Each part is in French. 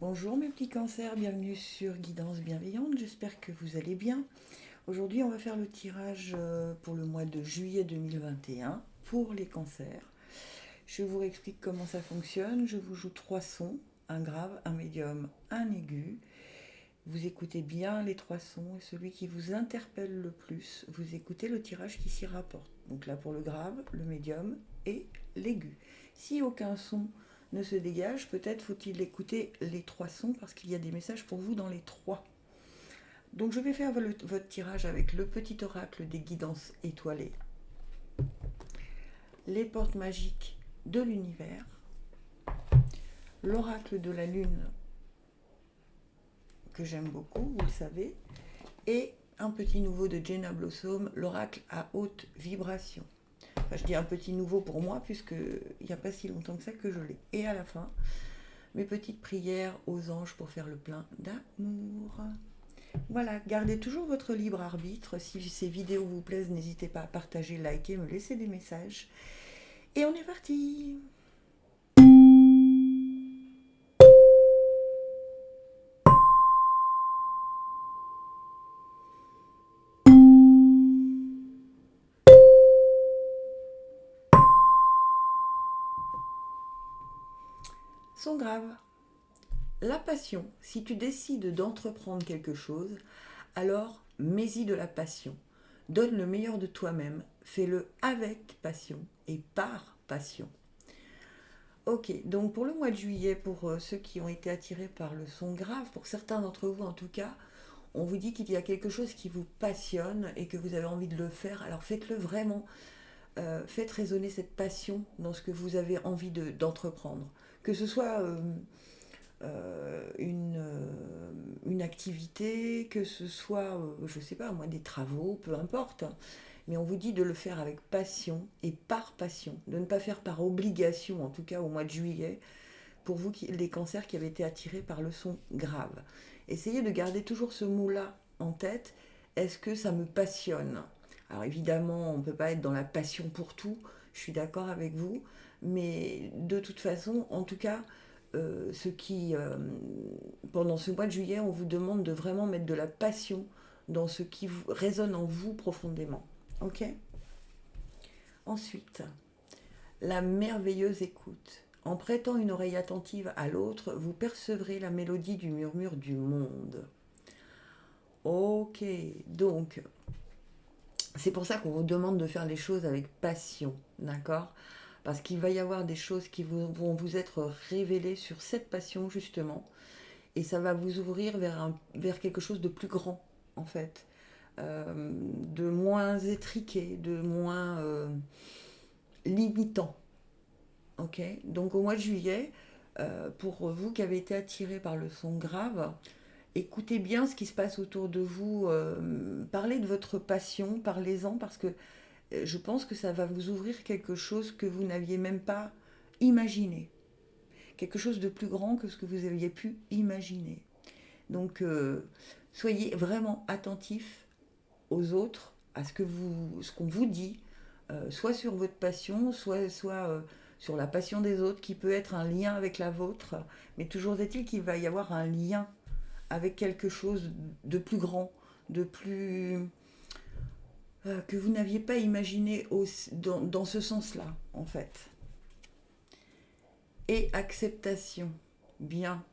Bonjour mes petits cancers, bienvenue sur Guidance Bienveillante, j'espère que vous allez bien. Aujourd'hui on va faire le tirage pour le mois de juillet 2021 pour les cancers. Je vous explique comment ça fonctionne, je vous joue 3 sons, un grave, un médium, un aigu. Vous écoutez bien les 3 sons et celui qui vous interpelle le plus, vous écoutez le tirage qui s'y rapporte. Donc là pour le grave, le médium et l'aigu. Si aucun son ne se dégage, peut-être faut-il écouter les 3 sons parce qu'il y a des messages pour vous dans les 3. Donc je vais faire votre tirage avec le petit oracle des guidances étoilées, les portes magiques de l'univers, l'oracle de la lune que j'aime beaucoup, vous le savez, et un petit nouveau de Jenna Blossom, l'oracle à haute vibration. Enfin, je dis un petit nouveau pour moi, puisqu'il n'y a pas si longtemps que ça que je l'ai. Et à la fin, mes petites prières aux anges pour faire le plein d'amour. Voilà, gardez toujours votre libre arbitre. Si ces vidéos vous plaisent, n'hésitez pas à partager, liker, me laisser des messages. Et on est parti. Son grave. La passion. Si tu décides d'entreprendre quelque chose, alors mets-y de la passion. Donne le meilleur de toi-même. Fais-le avec passion et par passion. Ok, donc pour le mois de juillet, pour ceux qui ont été attirés par le son grave, pour certains d'entre vous en tout cas, on vous dit qu'il y a quelque chose qui vous passionne et que vous avez envie de le faire, alors faites-le vraiment. Faites résonner cette passion dans ce que vous avez envie d'entreprendre. Que ce soit une activité, que ce soit, je ne sais pas moi, des travaux, peu importe. Mais on vous dit de le faire avec passion et par passion, de ne pas faire par obligation, en tout cas au mois de juillet, pour vous les cancers qui avaient été attirés par le son grave. Essayez de garder toujours ce mot-là en tête. Est-ce que ça me passionne? Alors évidemment, on ne peut pas être dans la passion pour tout, je suis d'accord avec vous, mais de toute façon, en tout cas, pendant ce mois de juillet, on vous demande de vraiment mettre de la passion dans ce qui résonne en vous profondément. Ok? Ensuite, la merveilleuse écoute. En prêtant une oreille attentive à l'autre, vous percevrez la mélodie du murmure du monde. Ok, donc c'est pour ça qu'on vous demande de faire les choses avec passion, d'accord? Parce qu'il va y avoir des choses qui vont vous être révélées sur cette passion justement, et ça va vous ouvrir vers quelque chose de plus grand en fait, de moins étriqué, de moins limitant. Ok, donc au mois de juillet, pour vous qui avez été attirés par le son grave, écoutez bien ce qui se passe autour de vous, parlez de votre passion, parlez-en parce que je pense que ça va vous ouvrir quelque chose que vous n'aviez même pas imaginé, quelque chose de plus grand que ce que vous aviez pu imaginer. Donc soyez vraiment attentifs aux autres, à ce qu'on vous dit, soit sur votre passion, soit sur la passion des autres, qui peut être un lien avec la vôtre, mais toujours est-il qu'il va y avoir un lien avec quelque chose de plus grand, de plus que vous n'aviez pas imaginé dans ce sens-là, en fait. Et acceptation, bien.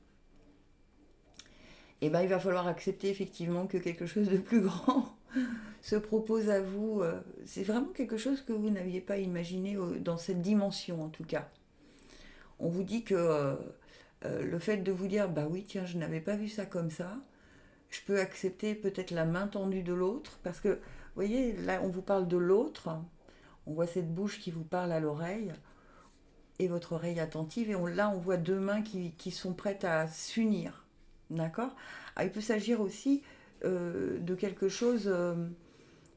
Et ben il va falloir accepter effectivement que quelque chose de plus grand se propose à vous. C'est vraiment quelque chose que vous n'aviez pas imaginé dans cette dimension, en tout cas. On vous dit que le fait de vous dire, bah oui, tiens, je n'avais pas vu ça comme ça, je peux accepter peut-être la main tendue de l'autre, parce que, vous voyez, là, on vous parle de l'autre, on voit cette bouche qui vous parle à l'oreille, et votre oreille attentive, et là, on voit 2 mains qui sont prêtes à s'unir, d'accord? Il peut s'agir aussi de quelque chose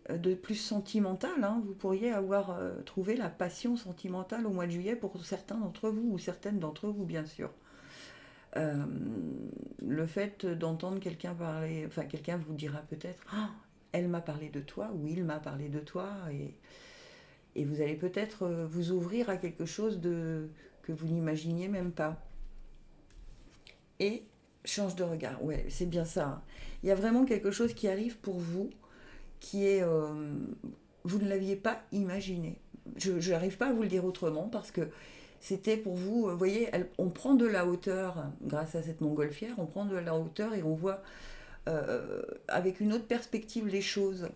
de plus sentimental, hein. Vous pourriez avoir trouvé la passion sentimentale au mois de juillet pour certains d'entre vous, ou certaines d'entre vous, bien sûr. Euh, le fait d'entendre quelqu'un parler, enfin quelqu'un vous dira peut-être ah, elle m'a parlé de toi ou il m'a parlé de toi et vous allez peut-être vous ouvrir à quelque chose que vous n'imaginiez même pas. Et Change de regard, ouais, c'est bien ça, hein. Il y a vraiment quelque chose qui arrive pour vous qui est... vous ne l'aviez pas imaginé. Je n'arrive pas à vous le dire autrement parce que c'était pour vous, vous voyez, on prend de la hauteur grâce à cette montgolfière, on prend de la hauteur et on voit avec une autre perspective les choses.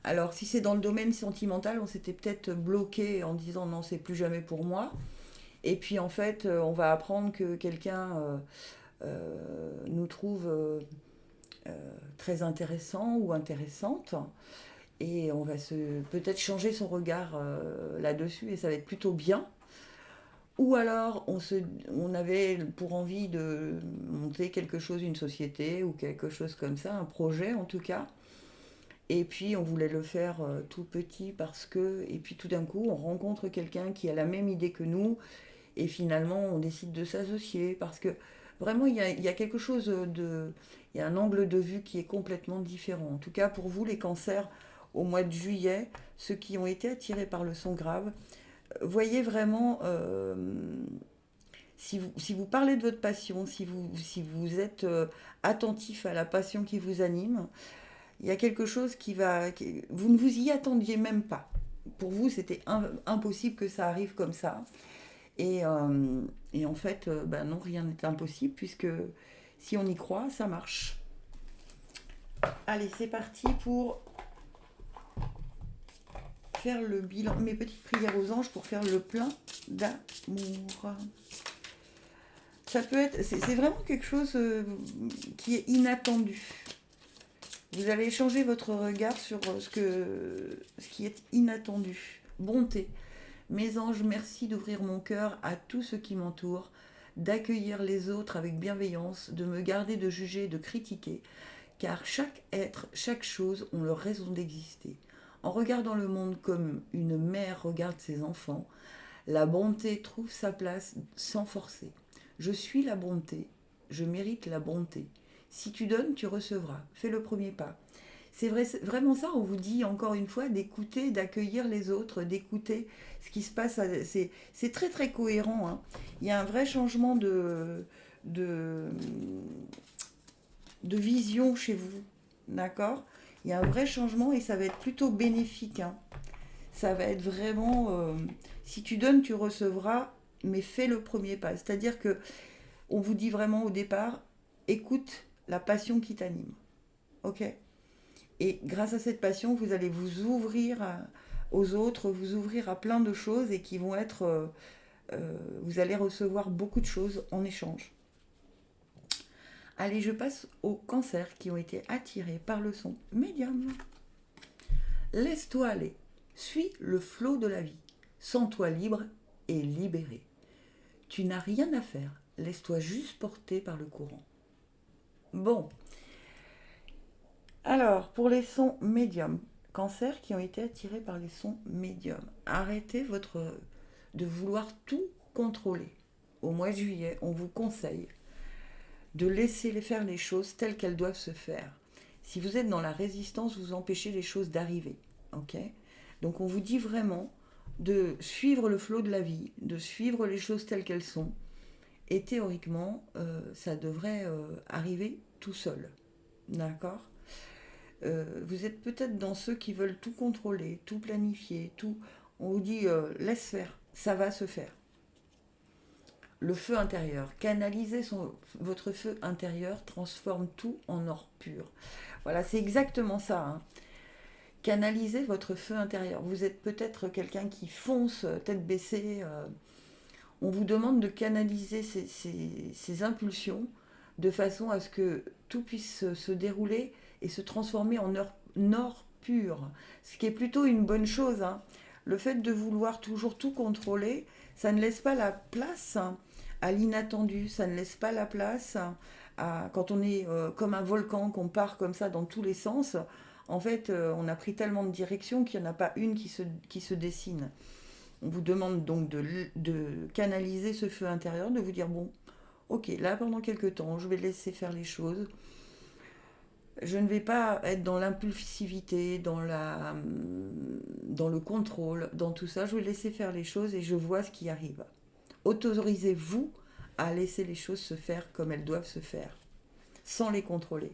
Alors si c'est dans le domaine sentimental, on s'était peut-être bloqué en disant non, c'est plus jamais pour moi. Et puis en fait, on va apprendre que quelqu'un nous trouve très intéressant ou intéressante. Et on va peut-être changer son regard là-dessus et ça va être plutôt bien. Ou alors on avait pour envie de monter quelque chose, une société ou quelque chose comme ça, un projet en tout cas. Et puis on voulait le faire tout petit parce que... Et puis tout d'un coup on rencontre quelqu'un qui a la même idée que nous et finalement on décide de s'associer parce que vraiment il y a quelque chose de... Il y a un angle de vue qui est complètement différent. En tout cas pour vous les cancers, au mois de juillet, ceux qui ont été attirés par le son grave, voyez vraiment, si vous parlez de votre passion, si vous êtes attentif à la passion qui vous anime, il y a quelque chose vous ne vous y attendiez même pas. Pour vous, c'était impossible que ça arrive comme ça. Et en fait, ben non, rien n'est impossible, puisque si on y croit, ça marche. Allez, c'est parti pour faire le bilan, mes petites prières aux anges pour faire le plein d'amour. Ça peut être, c'est vraiment quelque chose qui est inattendu. Vous allez changer votre regard sur ce qui est inattendu. Bonté. Mes anges, merci d'ouvrir mon cœur à tout ce qui m'entoure, d'accueillir les autres avec bienveillance, de me garder de juger, de critiquer, car chaque être, chaque chose ont leur raison d'exister. En regardant le monde comme une mère regarde ses enfants, la bonté trouve sa place sans forcer. Je suis la bonté, je mérite la bonté. Si tu donnes, tu recevras. Fais le premier pas. C'est vraiment ça, on vous dit encore une fois d'écouter, d'accueillir les autres, d'écouter ce qui se passe. C'est très très cohérent, hein. Il y a un vrai changement de, de vision chez vous, d'accord? Il y a un vrai changement et ça va être plutôt bénéfique, hein. Ça va être vraiment, si tu donnes, tu recevras, mais fais le premier pas. C'est-à-dire que on vous dit vraiment au départ, écoute la passion qui t'anime, ok? Et grâce à cette passion, vous allez vous ouvrir aux autres, vous ouvrir à plein de choses et qui vont être, vous allez recevoir beaucoup de choses en échange. Allez, je passe aux cancers qui ont été attirés par le son médium. Laisse-toi aller, suis le flot de la vie, sens-toi libre et libéré. Tu n'as rien à faire, laisse-toi juste porter par le courant. Bon, alors pour les sons médiums, cancers qui ont été attirés par les sons médiums, arrêtez de vouloir tout contrôler. Au mois de juillet, on vous conseille de laisser faire les choses telles qu'elles doivent se faire. Si vous êtes dans la résistance, vous empêchez les choses d'arriver. Ok ? Donc on vous dit vraiment de suivre le flot de la vie, de suivre les choses telles qu'elles sont. Et théoriquement, ça devrait arriver tout seul. D'accord ? Vous êtes peut-être dans ceux qui veulent tout contrôler, tout planifier, tout. On vous dit laisse faire, ça va se faire. Le feu intérieur, canaliser votre feu intérieur transforme tout en or pur. Voilà, c'est exactement ça, hein. Canalisez votre feu intérieur. Vous êtes peut-être quelqu'un qui fonce tête baissée. On vous demande de canaliser ces impulsions de façon à ce que tout puisse se dérouler et se transformer en or pur. Ce qui est plutôt une bonne chose, hein. Le fait de vouloir toujours tout contrôler, ça ne laisse pas la place à l'inattendu, ça ne laisse pas la place quand on est comme un volcan, qu'on part comme ça dans tous les sens. En fait, on a pris tellement de directions qu'il n'y en a pas une qui se dessine. On vous demande donc de canaliser ce feu intérieur, de vous dire, bon, ok, là pendant quelques temps, je vais laisser faire les choses. Je ne vais pas être dans l'impulsivité, dans le contrôle, dans tout ça. Je vais laisser faire les choses et je vois ce qui arrive. Autorisez-vous à laisser les choses se faire comme elles doivent se faire. sans les contrôler.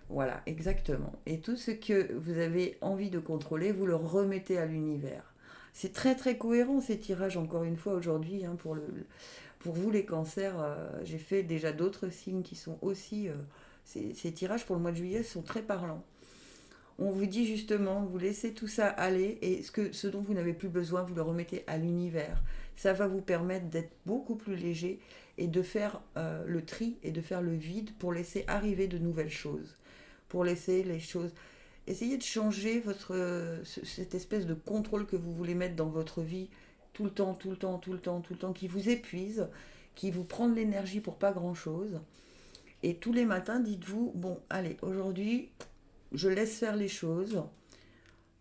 Voilà, exactement. Et tout ce que vous avez envie de contrôler, vous le remettez à l'univers. C'est très très cohérent ces tirages, encore une fois, aujourd'hui, hein, pour vous les cancers. J'ai fait déjà d'autres signes qui sont aussi... ces tirages pour le mois de juillet sont très parlants. On vous dit justement, vous laissez tout ça aller et ce dont vous n'avez plus besoin, vous le remettez à l'univers. Ça va vous permettre d'être beaucoup plus léger et de faire le tri et de faire le vide pour laisser arriver de nouvelles choses. Pour laisser les choses... Essayez de changer cette espèce de contrôle que vous voulez mettre dans votre vie tout le temps, tout le temps, tout le temps, tout le temps, qui vous épuise, qui vous prend de l'énergie pour pas grand-chose. Et tous les matins, dites-vous, bon, allez, aujourd'hui, je laisse faire les choses.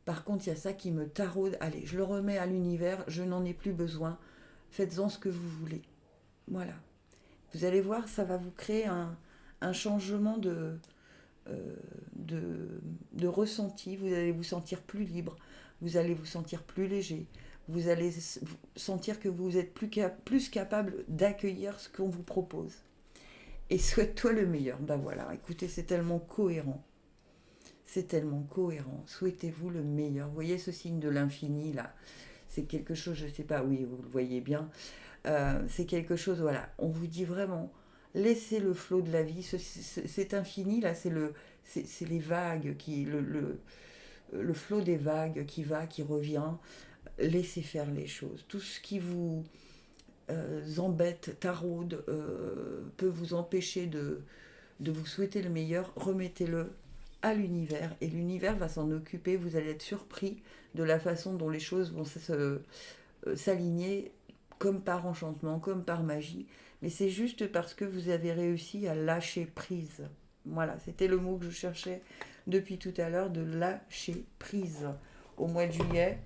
Par contre, il y a ça qui me taraude. Allez, je le remets à l'univers, je n'en ai plus besoin. Faites-en ce que vous voulez. Voilà. Vous allez voir, ça va vous créer un changement de ressenti. Vous allez vous sentir plus libre. Vous allez vous sentir plus léger. Vous allez sentir que vous êtes plus capable d'accueillir ce qu'on vous propose. Et souhaite-toi le meilleur. Ben voilà, écoutez, c'est tellement cohérent. C'est tellement cohérent. Souhaitez-vous le meilleur. Vous voyez ce signe de l'infini là. C'est quelque chose, je ne sais pas, oui, vous le voyez bien. C'est quelque chose, voilà. On vous dit vraiment, laissez le flot de la vie. Cet infini là, c'est les vagues, le flot des vagues qui va, qui revient. Laissez faire les choses. Tout ce qui vous embête, taraude, peut vous empêcher de vous souhaiter le meilleur, remettez-le à l'univers et l'univers va s'en occuper. Vous allez être surpris de la façon dont les choses vont s'aligner comme par enchantement, comme par magie. Mais c'est juste parce que vous avez réussi à lâcher prise. Voilà, c'était le mot que je cherchais depuis tout à l'heure, de lâcher prise. Au mois de juillet,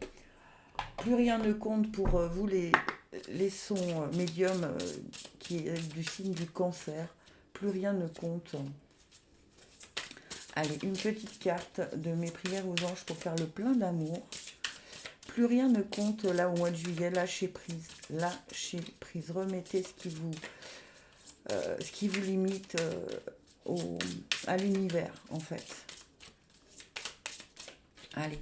plus rien ne compte pour vous les sons médiums qui est du signe du cancer. Plus rien ne compte. Allez, une petite carte de mes prières aux anges pour faire le plein d'amour. Plus rien ne compte là au mois de juillet. Lâchez prise. Lâchez prise. Remettez ce qui vous limite à l'univers, en fait. Allez.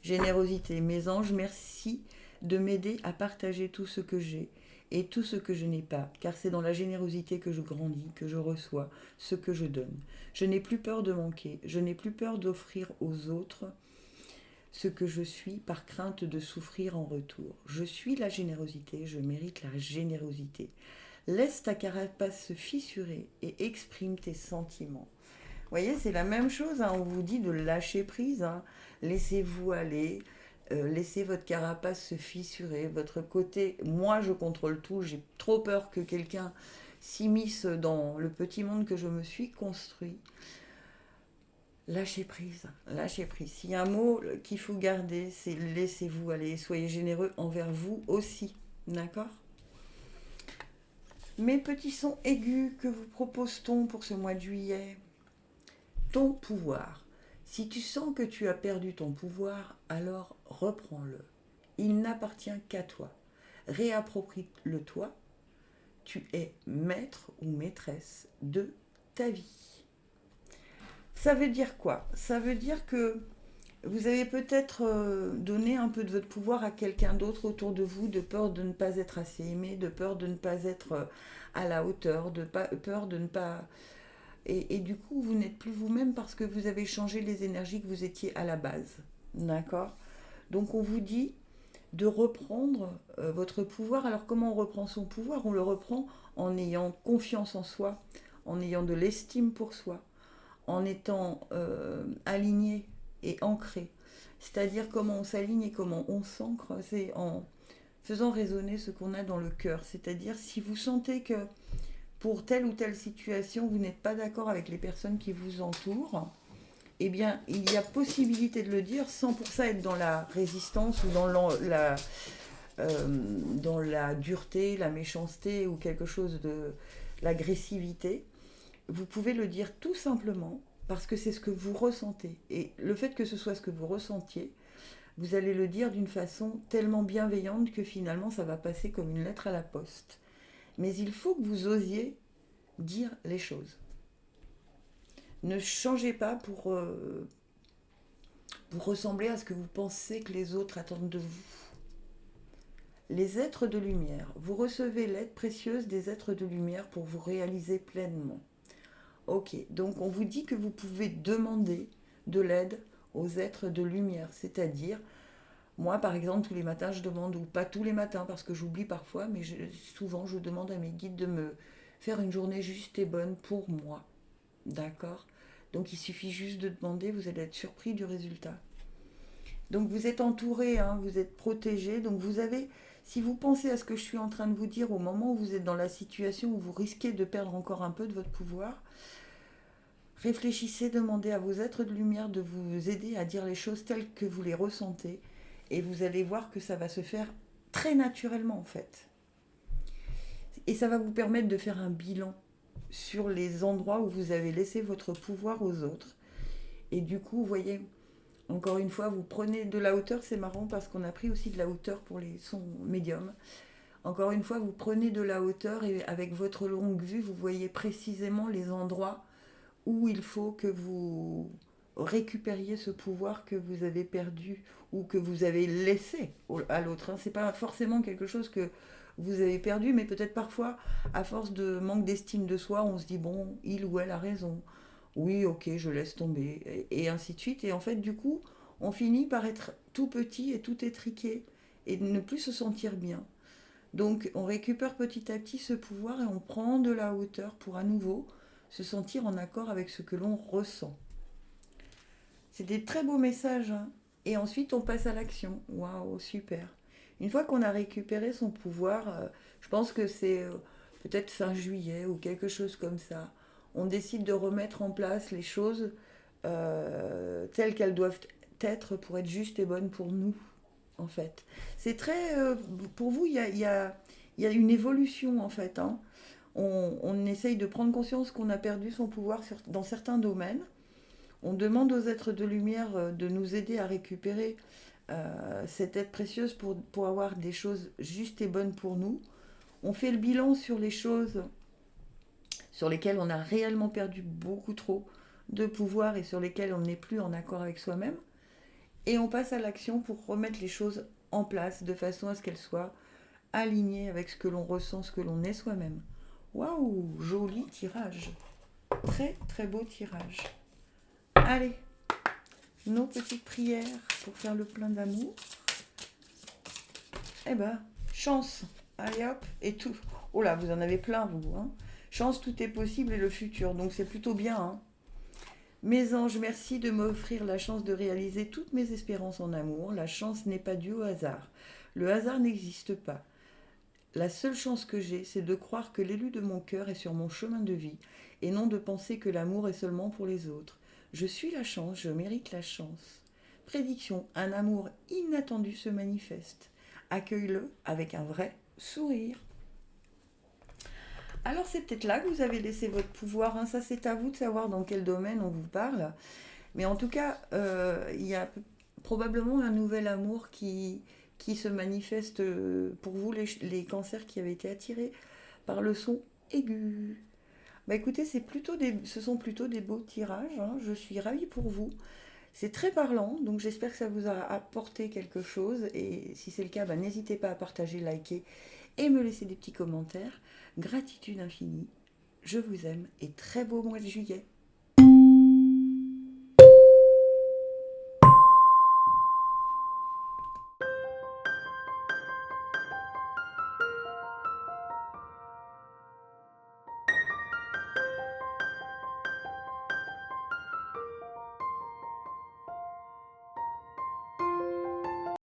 Générosité. Mes anges, merci de m'aider à partager tout ce que j'ai et tout ce que je n'ai pas, car c'est dans la générosité que je grandis, que je reçois ce que je donne. Je n'ai plus peur de manquer, je n'ai plus peur d'offrir aux autres ce que je suis par crainte de souffrir en retour. Je suis la générosité, je mérite la générosité. Laisse ta carapace se fissurer et exprime tes sentiments. Vous voyez, c'est la même chose, hein, on vous dit de lâcher prise, hein. Laissez-vous aller. Laissez votre carapace se fissurer, votre côté, moi je contrôle tout, j'ai trop peur que quelqu'un s'immisce dans le petit monde que je me suis construit. Lâchez prise, lâchez prise. S'il y a un mot qu'il faut garder, c'est laissez-vous aller, soyez généreux envers vous aussi, d'accord ? Mes petits sons aigus que vous propose-t-on pour ce mois de juillet ? Ton pouvoir. Si tu sens que tu as perdu ton pouvoir, alors reprends-le. Il n'appartient qu'à toi. Réapproprie-le-toi. Tu es maître ou maîtresse de ta vie. Ça veut dire quoi ? Ça veut dire que vous avez peut-être donné un peu de votre pouvoir à quelqu'un d'autre autour de vous, de peur de ne pas être assez aimé, de peur de ne pas être à la hauteur, peur de ne pas... Et du coup, vous n'êtes plus vous-même parce que vous avez changé les énergies que vous étiez à la base. D'accord ? Donc, on vous dit de reprendre votre pouvoir. Alors, comment on reprend son pouvoir ? On le reprend en ayant confiance en soi, en ayant de l'estime pour soi, en étant aligné et ancré. C'est-à-dire comment on s'aligne et comment on s'ancre. C'est en faisant résonner ce qu'on a dans le cœur. C'est-à-dire, si vous sentez que pour telle ou telle situation, vous n'êtes pas d'accord avec les personnes qui vous entourent, eh bien, il y a possibilité de le dire sans pour ça être dans la résistance ou dans la dureté, la méchanceté ou quelque chose de l'agressivité. Vous pouvez le dire tout simplement parce que c'est ce que vous ressentez. Et le fait que ce soit ce que vous ressentiez, vous allez le dire d'une façon tellement bienveillante que finalement, ça va passer comme une lettre à la poste. Mais il faut que vous osiez dire les choses. Ne changez pas pour ressembler à ce que vous pensez que les autres attendent de vous. Les êtres de lumière, vous recevez l'aide précieuse des êtres de lumière pour vous réaliser pleinement. Ok, donc on vous dit que vous pouvez demander de l'aide aux êtres de lumière, c'est-à-dire, moi par exemple tous les matins je demande, ou pas tous les matins parce que j'oublie parfois, mais souvent je demande à mes guides de me faire une journée juste et bonne pour moi. D'accord? Donc il suffit juste de demander, vous allez être surpris du résultat. Donc vous êtes entouré, hein, vous êtes protégé, donc vous avez, si vous pensez à ce que je suis en train de vous dire au moment où vous êtes dans la situation où vous risquez de perdre encore un peu de votre pouvoir, réfléchissez, demandez à vos êtres de lumière de vous aider à dire les choses telles que vous les ressentez, et vous allez voir que ça va se faire très naturellement en fait. Et ça va vous permettre de faire un bilan sur les endroits où vous avez laissé votre pouvoir aux autres. Et du coup, vous voyez, encore une fois, vous prenez de la hauteur, c'est marrant parce qu'on a pris aussi de la hauteur pour les sons médiums. Encore une fois, vous prenez de la hauteur et avec votre longue vue, vous voyez précisément les endroits où il faut que vous récupériez ce pouvoir que vous avez perdu ou que vous avez laissé à l'autre. C'est pas forcément quelque chose que vous avez perdu, mais peut-être parfois, à force de manque d'estime de soi, on se dit, bon, il ou elle a raison. Oui, ok, je laisse tomber, et ainsi de suite. Et en fait, du coup, on finit par être tout petit et tout étriqué, et ne plus se sentir bien. Donc, on récupère petit à petit ce pouvoir et on prend de la hauteur pour à nouveau se sentir en accord avec ce que l'on ressent. C'est des très beaux messages, hein. Et ensuite, on passe à l'action. Waouh, super. Une fois qu'on a récupéré son pouvoir, je pense que c'est peut-être fin juillet ou quelque chose comme ça, on décide de remettre en place les choses telles qu'elles doivent être pour être justes et bonnes pour nous, en fait. C'est très... pour vous, il y a une évolution, en fait, hein. On essaye de prendre conscience qu'on a perdu son pouvoir dans certains domaines. On demande aux êtres de lumière de nous aider à récupérer cette aide précieuse pour avoir des choses justes et bonnes pour nous. On fait le bilan sur les choses sur lesquelles on a réellement perdu beaucoup trop de pouvoir et sur lesquelles on n'est plus en accord avec soi-même. Et on passe à l'action pour remettre les choses en place de façon à ce qu'elles soient alignées avec ce que l'on ressent, ce que l'on est soi-même. Waouh, joli tirage. Très très beau tirage. Allez, nos petites prières pour faire le plein d'amour. Eh ben, chance. Allez hop, et tout. Oh là, vous en avez plein, vous. Hein. Chance, tout est possible et le futur. Donc c'est plutôt bien. Hein. Mes anges, merci de m'offrir la chance de réaliser toutes mes espérances en amour. La chance n'est pas due au hasard. Le hasard n'existe pas. La seule chance que j'ai, c'est de croire que l'élu de mon cœur est sur mon chemin de vie, et non de penser que l'amour est seulement pour les autres. Je suis la chance, je mérite la chance. Prédiction, un amour inattendu se manifeste. Accueille-le avec un vrai sourire. Alors c'est peut-être là que vous avez laissé votre pouvoir, hein. Ça c'est à vous de savoir dans quel domaine on vous parle. Mais en tout cas, il y a probablement un nouvel amour qui se manifeste pour vous, les cancers qui avaient été attirés par le son aigu. Bah écoutez, ce sont plutôt des beaux tirages, hein. Je suis ravie pour vous. C'est très parlant, donc j'espère que ça vous a apporté quelque chose. Et si c'est le cas, bah, n'hésitez pas à partager, liker et me laisser des petits commentaires. Gratitude infinie, je vous aime et très beau mois de juillet.